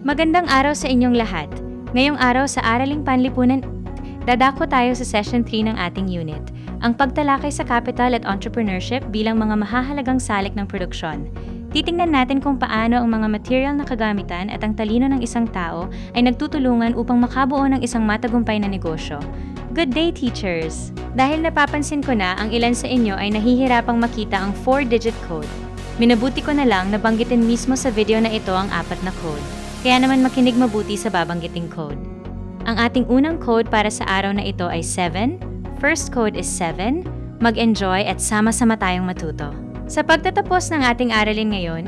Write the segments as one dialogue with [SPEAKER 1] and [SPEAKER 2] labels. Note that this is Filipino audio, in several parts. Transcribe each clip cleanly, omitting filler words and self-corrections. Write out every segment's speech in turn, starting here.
[SPEAKER 1] Magandang araw sa inyong lahat. Ngayong araw sa Araling Panlipunan, dadako tayo sa Session 3 ng ating unit, ang pagtalakay sa capital at entrepreneurship bilang mga mahahalagang salik ng produksyon. Titingnan natin kung paano ang mga material na kagamitan at ang talino ng isang tao ay nagtutulungan upang makabuo ng isang matagumpay na negosyo. Good day, teachers! Dahil napapansin ko na ang ilan sa inyo ay nahihirapang makita ang 4-digit code, minabuti ko na lang na banggitin mismo sa video na ito ang 4 na code. Kaya naman makinig mabuti sa babanggiting code. Ang ating unang code para sa araw na ito ay 7. First code is 7. Mag-enjoy at sama-sama tayong matuto. Sa pagtatapos ng ating aralin ngayon,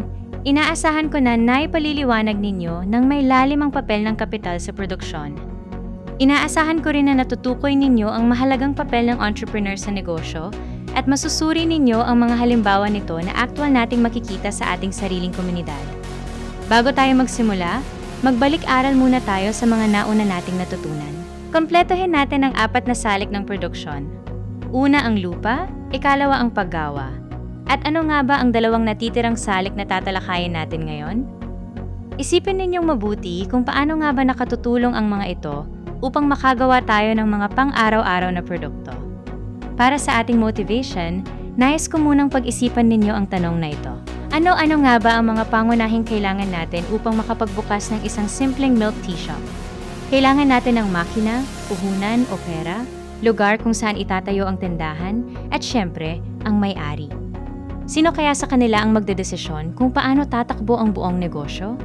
[SPEAKER 1] inaasahan ko na naipaliliwanag ninyo ng may lalim ang papel ng kapital sa produksyon. Inaasahan ko rin na natutukoy ninyo ang mahalagang papel ng entrepreneur sa negosyo at masusuri ninyo ang mga halimbawa nito na aktwal nating makikita sa ating sariling komunidad. Bago tayo magsimula, magbalik-aral muna tayo sa mga nauna nating natutunan. Kompletohin natin ang 4 na salik ng produksyon. Una ang lupa, ikalawa ang paggawa. At ano nga ba ang 2 natitirang salik na tatalakayin natin ngayon? Isipin ninyong mabuti kung paano nga ba nakatutulong ang mga ito upang makagawa tayo ng mga pang-araw-araw na produkto. Para sa ating motivation, nais ko munang pag-isipan ninyo ang tanong na ito. Ano-ano nga ba ang mga pangunahing kailangan natin upang makapagbukas ng isang simpleng milk tea shop? Kailangan natin ng makina, puhunan o pera, lugar kung saan itatayo ang tindahan, at syempre, ang may-ari. Sino kaya sa kanila ang magdedesisyon kung paano tatakbo ang buong negosyo?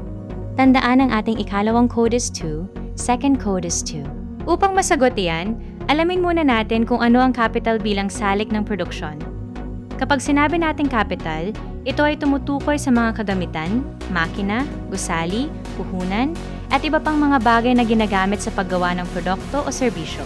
[SPEAKER 1] Tandaan ang ating ikalawang code is 2, second code is 2. Upang masagot iyan, alamin muna natin kung ano ang capital bilang salik ng produksyon. Kapag sinabi nating capital, ito ay tumutukoy sa mga kagamitan, makina, gusali, puhunan, at iba pang mga bagay na ginagamit sa paggawa ng produkto o serbisyo.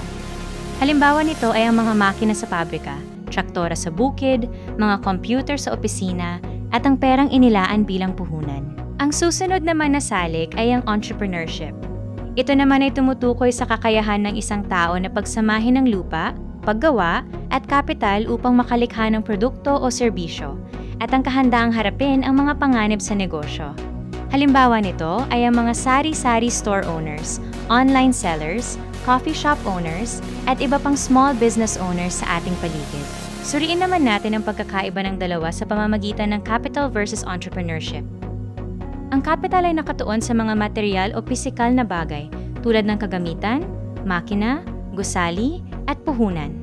[SPEAKER 1] Halimbawa nito ay ang mga makina sa pabrika, traktora sa bukid, mga computer sa opisina, at ang perang inilaan bilang puhunan. Ang susunod naman na salik ay ang entrepreneurship. Ito naman ay tumutukoy sa kakayahan ng isang tao na pagsamahin ng lupa, paggawa, at kapital upang makalikha ng produkto o serbisyo, at ang kahandaang harapin ang mga panganib sa negosyo. Halimbawa nito ay ang mga sari-sari store owners, online sellers, coffee shop owners, at iba pang small business owners sa ating paligid. Suriin naman natin ang pagkakaiba ng dalawa sa pamamagitan ng capital versus entrepreneurship. Ang capital ay nakatuon sa mga material o pisikal na bagay tulad ng kagamitan, makina, gusali, at puhunan.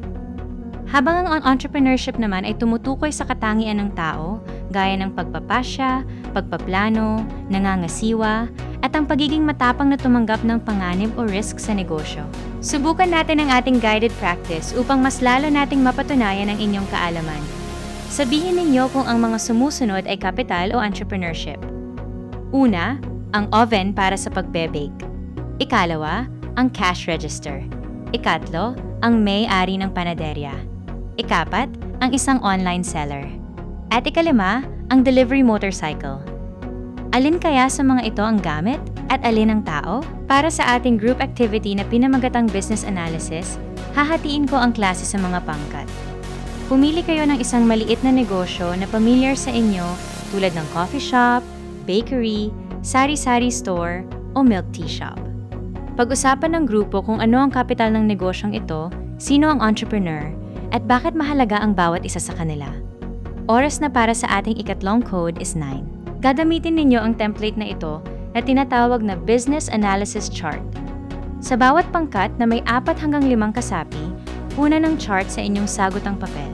[SPEAKER 1] Habang ang entrepreneurship naman ay tumutukoy sa katangian ng tao, gaya ng pagpapasya, pagpaplano, nangangasiwa, at ang pagiging matapang na tumanggap ng panganib o risk sa negosyo. Subukan natin ang ating guided practice upang mas lalo nating mapatunayan ang inyong kaalaman. Sabihin ninyo kung ang mga sumusunod ay capital o entrepreneurship. Una, ang oven para sa pagbe-bake. Ikalawa, ang cash register. Ikatlo, ang may-ari ng panaderya. Ikapat, ang isang online seller. At ikalima, ang delivery motorcycle. Alin kaya sa mga ito ang gamit at alin ang tao? Para sa ating group activity na pinamagatang business analysis, hahatiin ko ang klase sa mga pangkat. Pumili kayo ng isang maliit na negosyo na familiar sa inyo tulad ng coffee shop, bakery, sari-sari store, o milk tea shop. Pag-usapan ng grupo kung ano ang kapital ng negosyong ito, sino ang entrepreneur, at bakit mahalaga ang bawat isa sa kanila. Oras na para sa ating ikatlong code is 9. Gagamitin ninyo ang template na ito na tinatawag na Business Analysis Chart. Sa bawat pangkat na may 4 hanggang 5 kasapi, una ng chart sa inyong sagotang papel.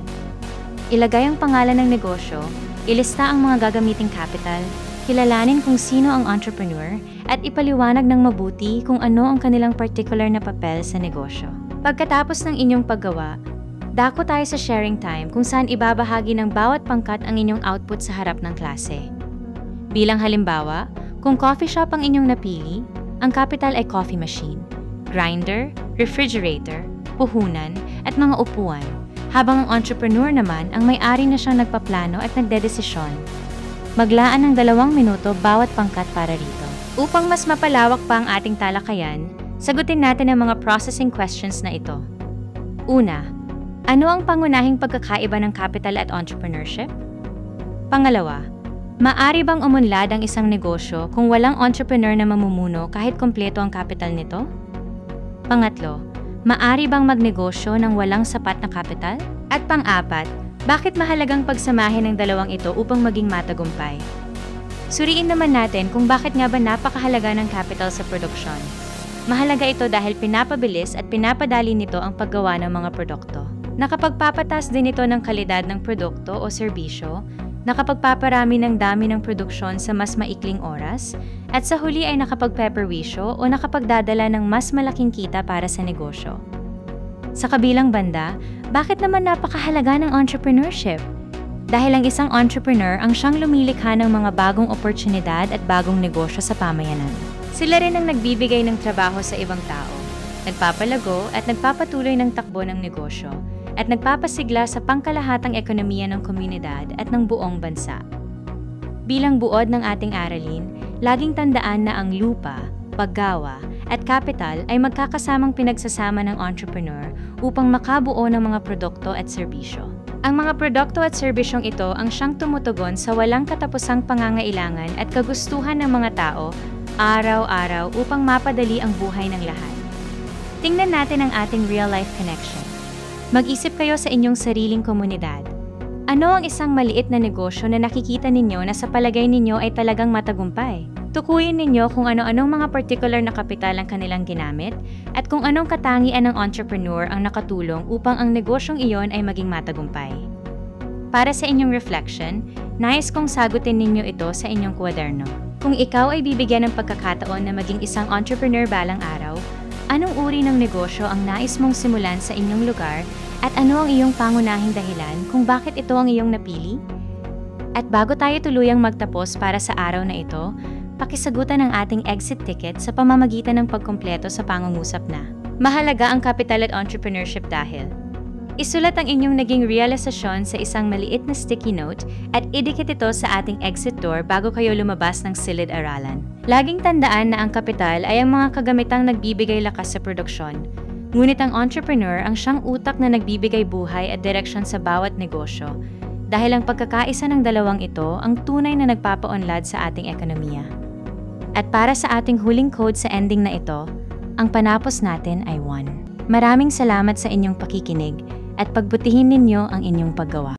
[SPEAKER 1] Ilagay ang pangalan ng negosyo, ilista ang mga gagamiting capital, kilalanin kung sino ang entrepreneur, at ipaliwanag ng mabuti kung ano ang kanilang particular na papel sa negosyo. Pagkatapos ng inyong paggawa, dako tayo sa sharing time kung saan ibabahagi ng bawat pangkat ang inyong output sa harap ng klase. Bilang halimbawa, kung coffee shop ang inyong napili, ang capital ay coffee machine, grinder, refrigerator, puhunan, at mga upuan, habang ang entrepreneur naman ang may-ari na siyang nagpaplano at nagdedesisyon. Maglaan ng 2 minuto bawat pangkat para rito. Upang mas mapalawak pa ang ating talakayan, sagutin natin ang mga processing questions na ito. Una, ano ang pangunahing pagkakaiba ng capital at entrepreneurship? Pangalawa, Maari bang umunlad ang isang negosyo kung walang entrepreneur na mamumuno kahit kumpleto ang kapital nito? Pangatlo, maari bang magnegosyo ng walang sapat na kapital? At pang-apat, bakit mahalagang pagsamahin ng dalawang ito upang maging matagumpay? Suriin naman natin kung bakit nga ba napakahalaga ng capital sa produksyon. Mahalaga ito dahil pinapabilis at pinapadali nito ang paggawa ng mga produkto. Nakapagpapatas din ito ng kalidad ng produkto o serbisyo, nakapagpaparami ng dami ng produksyon sa mas maikling oras, at sa huli ay nakapagpeperwisyo o nakapagdadala ng mas malaking kita para sa negosyo. Sa kabilang banda, bakit naman napakahalaga ng entrepreneurship? Dahil ang isang entrepreneur ang siyang lumilikha ng mga bagong oportunidad at bagong negosyo sa pamayanan. Sila rin ang nagbibigay ng trabaho sa ibang tao, nagpapalago at nagpapatuloy ng takbo ng negosyo, at nagpapasigla sa pangkalahatang ekonomiya ng komunidad at ng buong bansa. Bilang buod ng ating aralin, laging tandaan na ang lupa, paggawa, at kapital ay magkakasamang pinagsasama ng entrepreneur upang makabuo ng mga produkto at serbisyo. Ang mga produkto at serbisyong ito ang siyang tumutugon sa walang katapusang pangangailangan at kagustuhan ng mga tao araw-araw upang mapadali ang buhay ng lahat. Tingnan natin ang ating real-life connection. Mag-isip kayo sa inyong sariling komunidad. Ano ang isang maliit na negosyo na nakikita ninyo na sa palagay ninyo ay talagang matagumpay? Tukuyin ninyo kung ano-anong mga particular na kapital ang kanilang ginamit at kung anong katangian ng entrepreneur ang nakatulong upang ang negosyong iyon ay maging matagumpay. Para sa inyong reflection, nais kong sagutin ninyo ito sa inyong kwaderno. Kung ikaw ay bibigyan ng pagkakataon na maging isang entrepreneur balang araw, anong uri ng negosyo ang nais mong simulan sa inyong lugar at ano ang iyong pangunahing dahilan kung bakit ito ang iyong napili? At bago tayo tuluyang magtapos para sa araw na ito, pakisagutan ang ating exit ticket sa pamamagitan ng pagkumpleto sa pangungusap na. Mahalaga ang capital at entrepreneurship dahil isulat ang inyong naging realisasyon sa isang maliit na sticky note at idikit ito sa ating exit door bago kayo lumabas ng silid-aralan. Laging tandaan na ang kapital ay ang mga kagamitang nagbibigay lakas sa produksyon, ngunit ang entrepreneur ang siyang utak na nagbibigay buhay at direksyon sa bawat negosyo, dahil ang pagkakaisa ng dalawang ito ang tunay na nagpapaunlad sa ating ekonomiya. At para sa ating huling code sa ending na ito, ang panapos natin ay 1. Maraming salamat sa inyong pakikinig at pagbutihin ninyo ang inyong paggawa.